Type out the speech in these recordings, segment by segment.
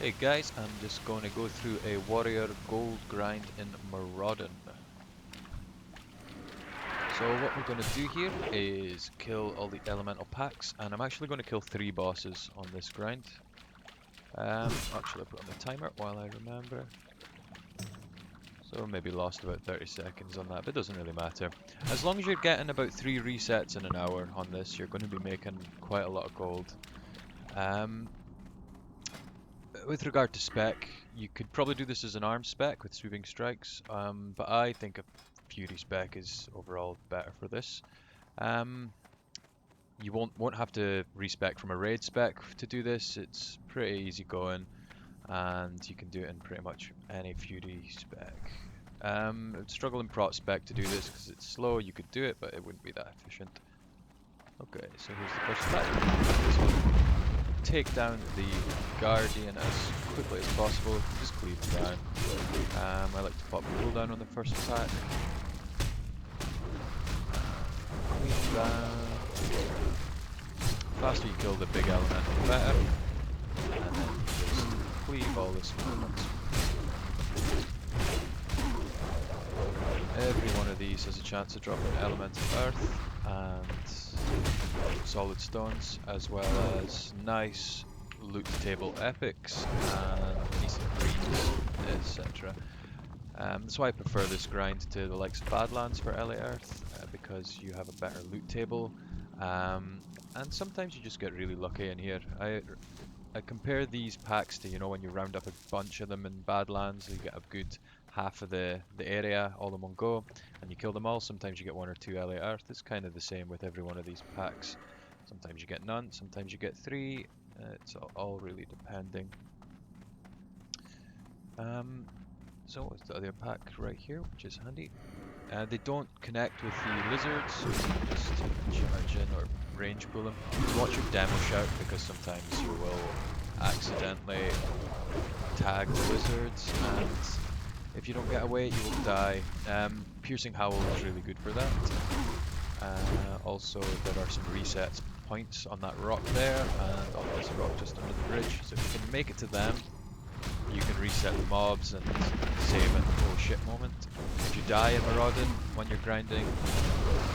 Hey guys, I'm just going to go through a warrior gold grind in Maraudon. So what we're going to do here is kill all the elemental packs, and I'm actually going to kill 3 bosses on this grind. Actually, I'll put on the timer while I remember. So maybe lost about 30 seconds on that, but it doesn't really matter. As long as you're getting about 3 resets in an hour on this, you're going to be making quite a lot of gold. Um, with regard to spec, you could probably do this as an arm spec with sweeping strikes, but I think a Fury spec is overall better for this. Um, you won't have to respec from a raid spec to do this. It's pretty easy going, and you can do it in pretty much any Fury spec. I'd struggle in prot spec to do this because it's slow. You could do it, but it wouldn't be that efficient. Okay, so here's the first attack. So take down the Guardian as quickly as possible. Just cleave him down. I like to pop the cooldown on the first attack. Cleave down. The faster you kill the big elemental, the better. And then just cleave all this movement. Every one of these has a chance to drop an element of earth and solid stones, as well as nice loot table epics and decent greens, etc. That's why I prefer this grind to the likes of Badlands for Elite Earth, because you have a better loot table, and sometimes you just get really lucky in here. I compare these packs to, when you round up a bunch of them in Badlands, you get a good half of the area all in one go, and you kill them all. Sometimes you get 1 or 2 Elite Earth. It's kind of the same with every one of these packs. Sometimes you get none, sometimes you get 3. It's all really depending. So what's the other pack right here, which is handy. They don't connect with the lizards, so you can just charge in or range pull them. Watch your demo shout, because sometimes you will accidentally tag the lizards, and if you don't get away, you will die. Piercing Howl is really good for that. Also, there are some reset points on that rock there, and on this rock just under the bridge, so if you can make it to them, you can reset the mobs and save at the oh shit moment. If you die in Maraudon when you're grinding,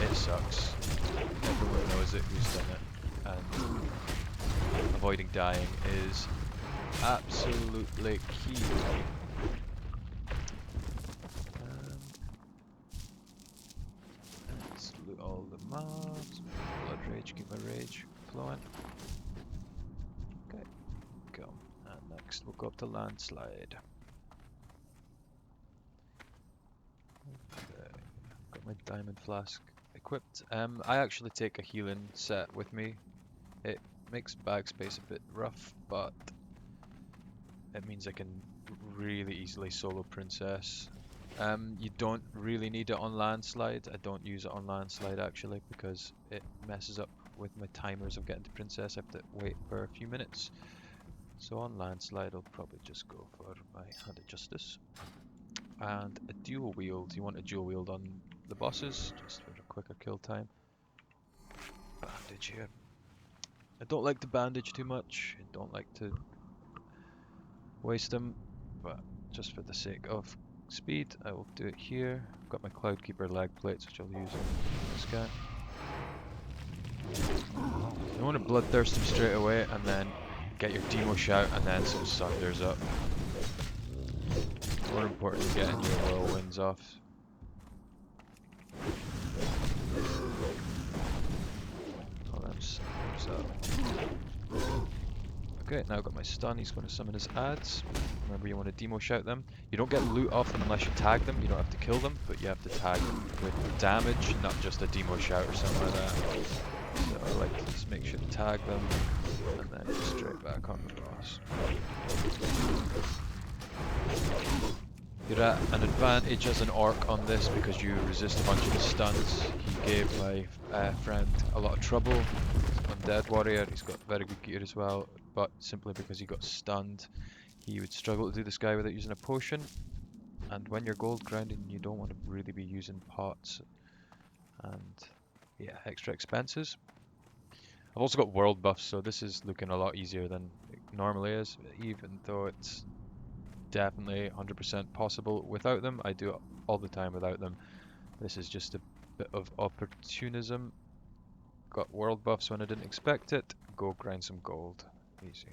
it sucks. Everyone knows it who's done it, and avoiding dying is absolutely key. Let's loot all the mobs. Blood rage, keep my rage flowing. Okay, go. And next we'll go up to Landslide. Okay, got my diamond flask equipped. I actually take a healing set with me. It makes bag space a bit rough, but it means I can really easily solo Princess. You don't really need it on Landslide. I don't use it on Landslide actually, because it messes up with my timers of getting to Princess. I have to wait for a few minutes. So on Landslide, I'll probably just go for my Hand of Justice. And a dual wield. You want a dual wield on the bosses, just for a quicker kill time. Bandage here. I don't like to bandage too much. I don't like to waste them, but just for the sake of speed, I will do it here. I've got my Cloudkeeper leg plates, which I'll use on this guy. You want to bloodthirst him straight away, and then get your demo shout, and then some sunders up. More importantly, getting your whirlwinds off. Oh, them sunders up. Okay, now I've got my stun. He's going to summon his ads. Remember, you want to demo shout them. You don't get loot off them unless you tag them. You don't have to kill them, but you have to tag them with damage, not just a demo shout or something like that. So I like to just make sure to tag them, and then go straight back on the boss. You're at an advantage as an orc on this because you resist a bunch of his stuns. He gave my friend a lot of trouble. Undead warrior, he's got very good gear as well, but simply because he got stunned, he would struggle to do this guy without using a potion. And when you're gold grinding, you don't want to really be using pots and extra expenses. I've also got world buffs, so this is looking a lot easier than normally is, even though it's definitely 100% possible without them. I do it all the time without them. This is just a bit of opportunism. Got world buffs when I didn't expect it. Go grind some gold. Easy.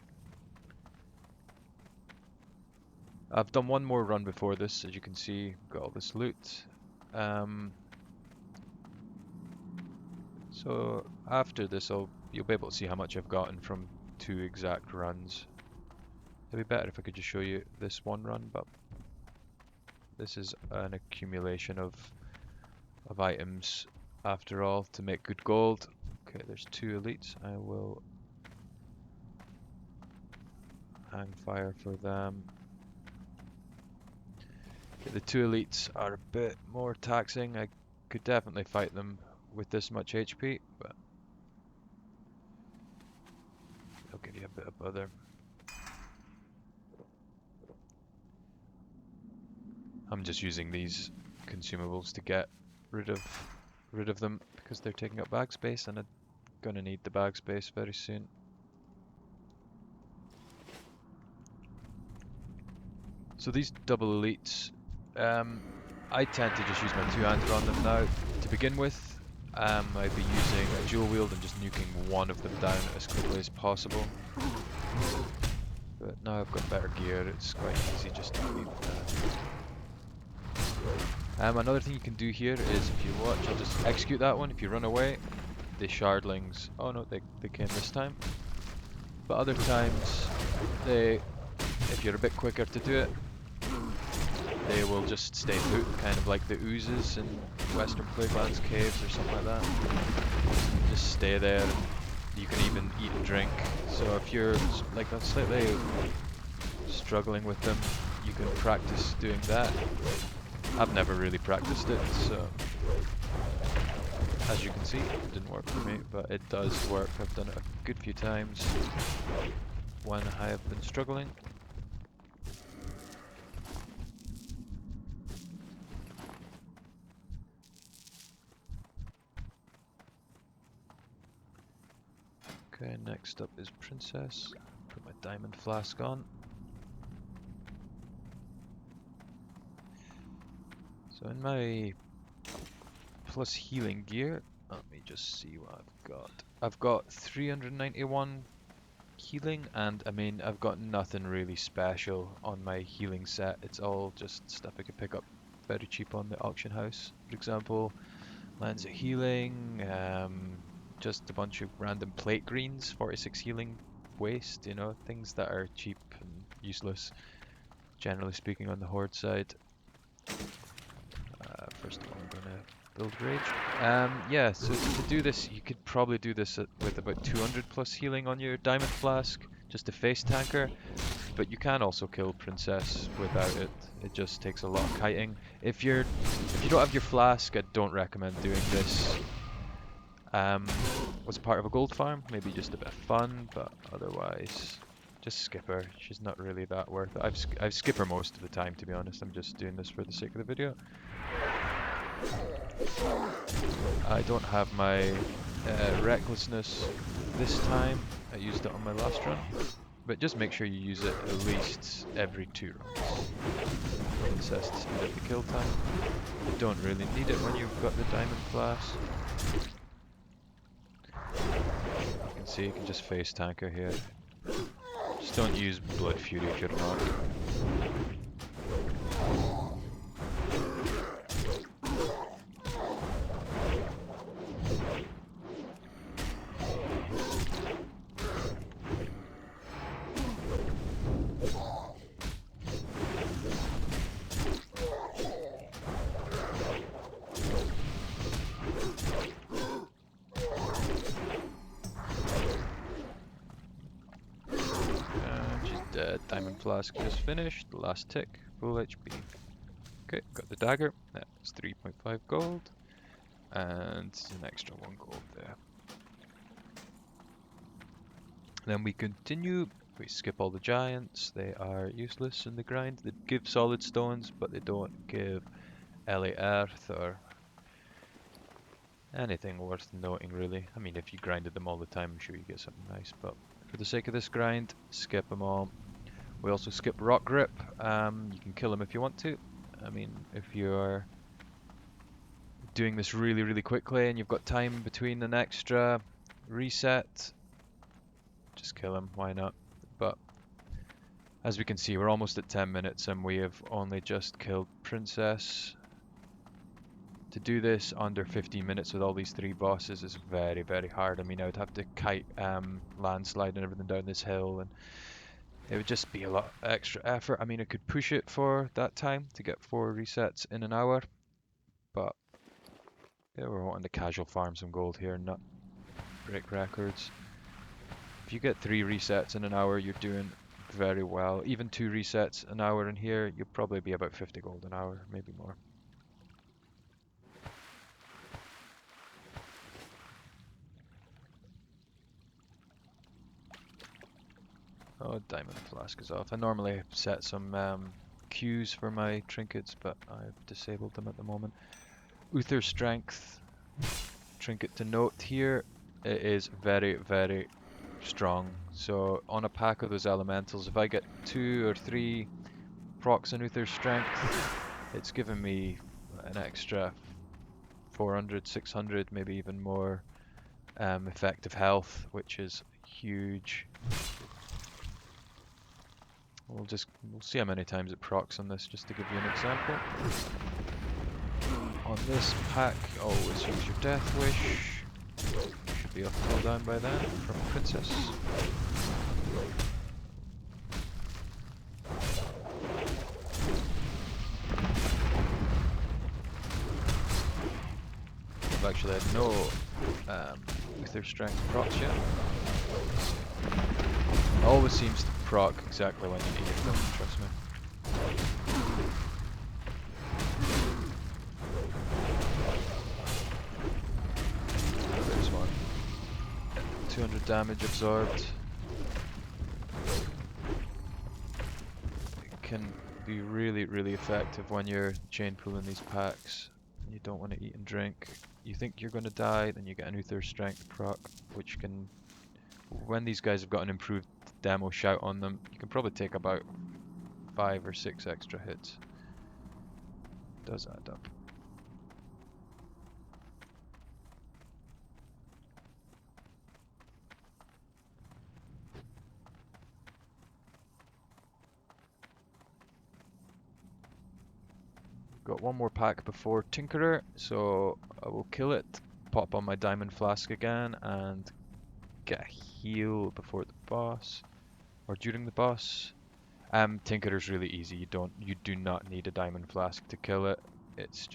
I've done one more run before this, as you can see. Got all this loot. So after this, you'll be able to see how much I've gotten from 2 exact runs. It'd be better if I could just show you this one run, but this is an accumulation of items after all to make good gold. Okay, there's 2 elites. I will hang fire for them. Okay, the 2 elites are a bit more taxing. I could definitely fight them with this much HP, but they'll give you a bit of bother. I'm just using these consumables to get rid of them because they're taking up bag space, and I'm gonna need the bag space very soon. So these double elites, I tend to just use my 2-hander on them now to begin with. I'd be using a dual wield and just nuking one of them down as quickly as possible. But now I've got better gear, it's quite easy just to leave that. Another thing you can do here is, if you watch, I'll just execute that one. If you run away, the shardlings, oh no, they came this time. But other times, if you're a bit quicker to do it, they will just stay put, kind of like the oozes in Western Plaguelands caves or something like that. Just stay there, and you can even eat and drink. So if you're like slightly struggling with them, you can practice doing that. I've never really practiced it, so as you can see, it didn't work for me, but it does work. I've done it a good few times when I have been struggling. Okay, next up is Princess. Put my diamond flask on. So in my plus healing gear, let me just see what I've got. I've got 391 healing, and I mean, I've got nothing really special on my healing set. It's all just stuff I could pick up very cheap on the auction house. For example, lens of healing, just a bunch of random plate greens, 46 healing waste, you know, things that are cheap and useless, generally speaking, on the horde side. First of all, I'm gonna build rage. Yeah, so to do this, you could probably do this with about 200 plus healing on your diamond flask, just a face tanker. But you can also kill Princess without it. It just takes a lot of kiting. If you don't have your flask, I don't recommend doing this. Was part of a gold farm, maybe just a bit of fun, but otherwise, just skip her. She's not really that worth it. I skip her most of the time, to be honest. I'm just doing this for the sake of the video. I don't have my recklessness this time. I used it on my last run. But just make sure you use it at least every 2 runs. Princess to speed up the kill time. You don't really need it when you've got the diamond flask. You can see you can just face tanker here. Just don't use Blood Fury if you're not. Diamond flask just finished, the last tick, full HP. Okay, got the dagger, that's 3.5 gold, and an extra 1 gold there. Then we continue, we skip all the giants, they are useless in the grind. They give solid stones, but they don't give LA earth or anything worth noting really. I mean, if you grinded them all the time, I'm sure you get something nice, but for the sake of this grind, skip them all. We also skip Rock Grip. You can kill him if you want to. I mean, if you're doing this really, really quickly and you've got time between an extra reset, just kill him, why not? But as we can see, we're almost at 10 minutes and we have only just killed Princess. To do this under 15 minutes with all these 3 bosses is very, very hard. I mean, I would have to kite landslide and everything down this hill, and it would just be a lot of extra effort. I mean, I could push it for that time to get 4 resets in an hour, but yeah, we're wanting to casual farm some gold here and not break records. If you get 3 resets in an hour, you're doing very well. Even 2 resets an hour in here, you'll probably be about 50 gold an hour, maybe more. Oh, Diamond Flask is off. I normally set some queues for my trinkets, but I've disabled them at the moment. Uther Strength, trinket to note here, it is very, very strong. So on a pack of those elementals, if I get 2 or 3 procs on Uther Strength, it's given me an extra 400, 600, maybe even more effective health, which is huge. We'll see how many times it procs on this, just to give you an example. On this pack, always use your Death Wish. Should be off cooldown by then from Princess. I've actually had no Uther Strength procs yet. Always seems to proc exactly when you need it, though, trust me. There's one. 200 damage absorbed. It can be really, really effective when you're chain pulling these packs. You don't want to eat and drink. You think you're going to die, then you get an Uther Strength proc, which can, when these guys have got an improved demo shout on them, you can probably take about 5 or 6 extra hits. It does add up. Got one more pack before Tinkerer, so I will kill it, pop on my Diamond Flask again, and get a heal before the boss, or during the boss. Tinkerer's really easy. You do not need a Diamond Flask to kill it. This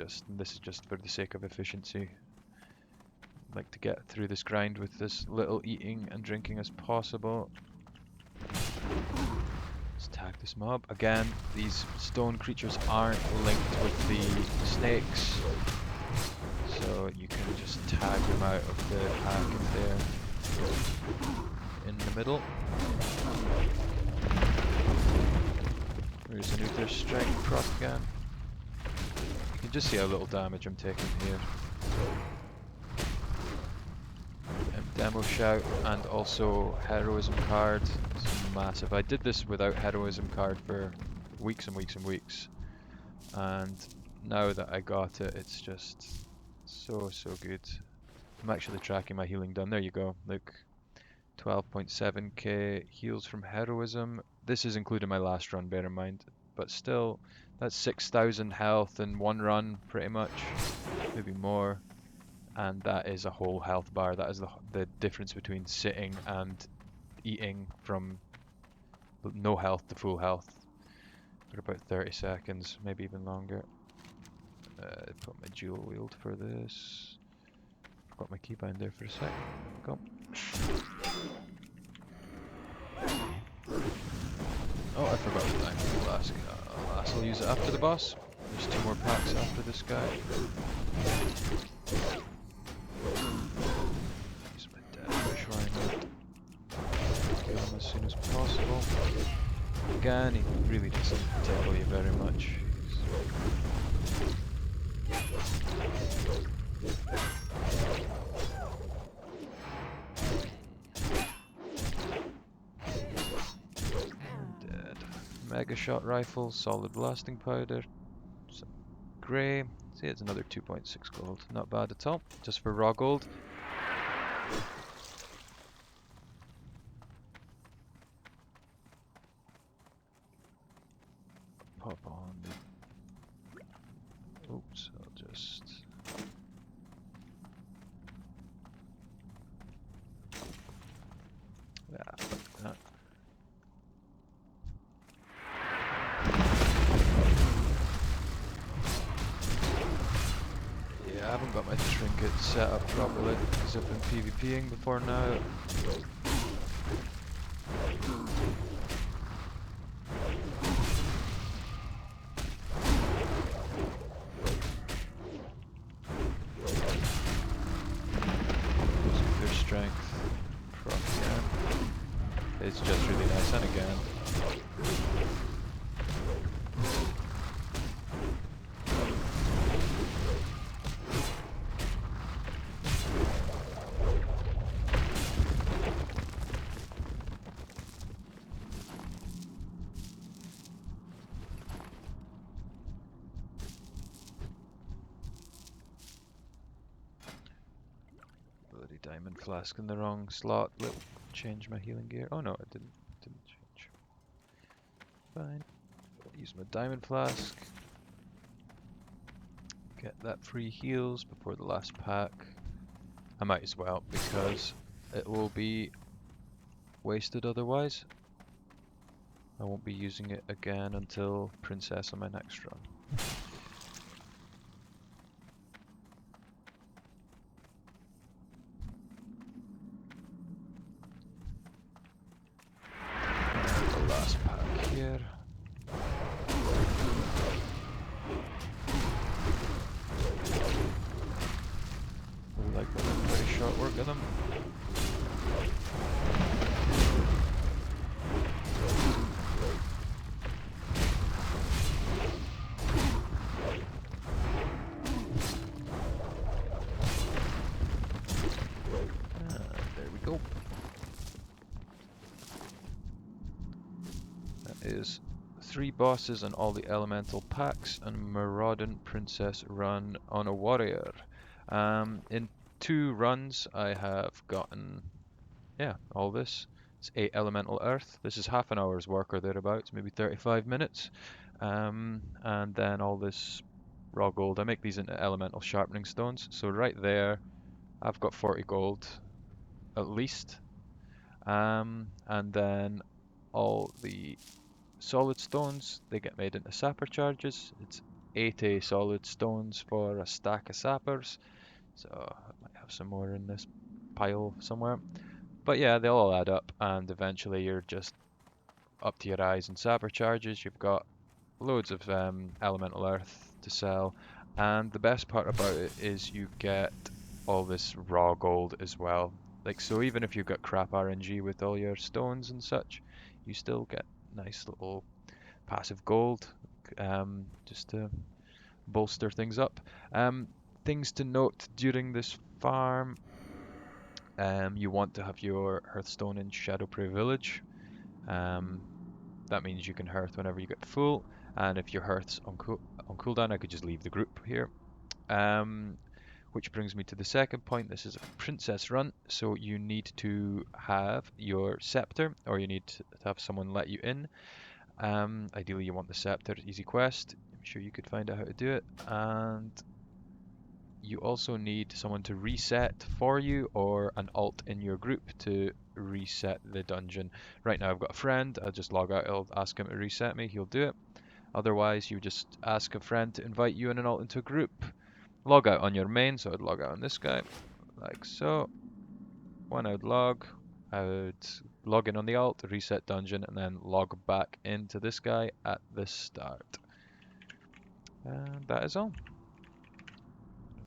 is just for the sake of efficiency. I'd like to get through this grind with as little eating and drinking as possible. Let's tag this mob. Again, these stone creatures aren't linked with the snakes, so you can just tag them out of the pack if they're in the middle. There's an Uther Strength proc again. You can just see how little damage I'm taking here. Demo shout and also heroism card is massive. I did this without heroism card for weeks and weeks and weeks, and now that I got it, it's just so good. I'm actually tracking my healing done. There you go. Look, 12.7k heals from heroism. This is including my last run, bear in mind, but still, that's 6,000 health in one run, pretty much, maybe more. And that is a whole health bar. That is the difference between sitting and eating from no health to full health for about 30 seconds, maybe even longer. Put my dual wield for this. Got my keybind there for a sec. Go. Oh, I forgot the Diamond Flask. I'll use it after the boss. There's 2 more packs after this guy. Use my Death Wish Rhino. Kill him as soon as possible. Again, he really doesn't tickle you very much. Mega shot rifle, solid blasting powder, some grey. See, it's another 2.6 gold. Not bad at all, just for raw gold. Pop on the... Oops, I'll just... Yeah, like that. Yeah, I haven't got my trinket set up properly because I've been PvPing before now. Their strength, proc again. It's just really nice, and again. Bloody diamond flask in the wrong slot. Let change my healing gear. Oh no, it didn't change. Fine. Use my diamond flask. Get that free heals before the last pack. I might as well because it will be wasted otherwise. I won't be using it again until Princess on my next run. The last pack here. Really like the very short work of them. There we go. That is 3 bosses and all the elemental packs and Maraudon Princess run on a warrior. In 2 runs I have gotten, yeah, all this. It's 8 elemental earth. This is half an hour's work or thereabouts, maybe 35 minutes. And then all this raw gold. I make these into elemental sharpening stones. So right there, I've got 40 gold at least. And then all the solid stones, they get made into sapper charges. It's 80 solid stones for a stack of sappers. So I might have some more in this pile somewhere. But yeah, they'll all add up, and eventually you're just up to your eyes in sapper charges. You've got loads of elemental earth to sell, and the best part about it is you get all this raw gold as well. Like, so even if you've got crap RNG with all your stones and such, you still get nice little passive gold, just to bolster things up. Things to note during this farm. You want to have your Hearthstone in Shadowprey Village. That means you can hearth whenever you get full, and if your hearth's on cooldown, I could just leave the group here. Which brings me to the second point. This is a princess run, so you need to have your scepter, or you need to have someone let you in. Ideally, you want the scepter, easy quest. I'm sure you could find out how to do it. And you also need someone to reset for you, or an alt in your group to reset the dungeon. Right now I've got a friend, I'll just log out, I'll ask him to reset me, he'll do it. Otherwise you just ask a friend to invite you and an alt into a group. Log out on your main, so I'd log out on this guy, like so. When I would log in on the alt, reset dungeon, and then log back into this guy at the start. And that is all.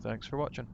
Thanks for watching.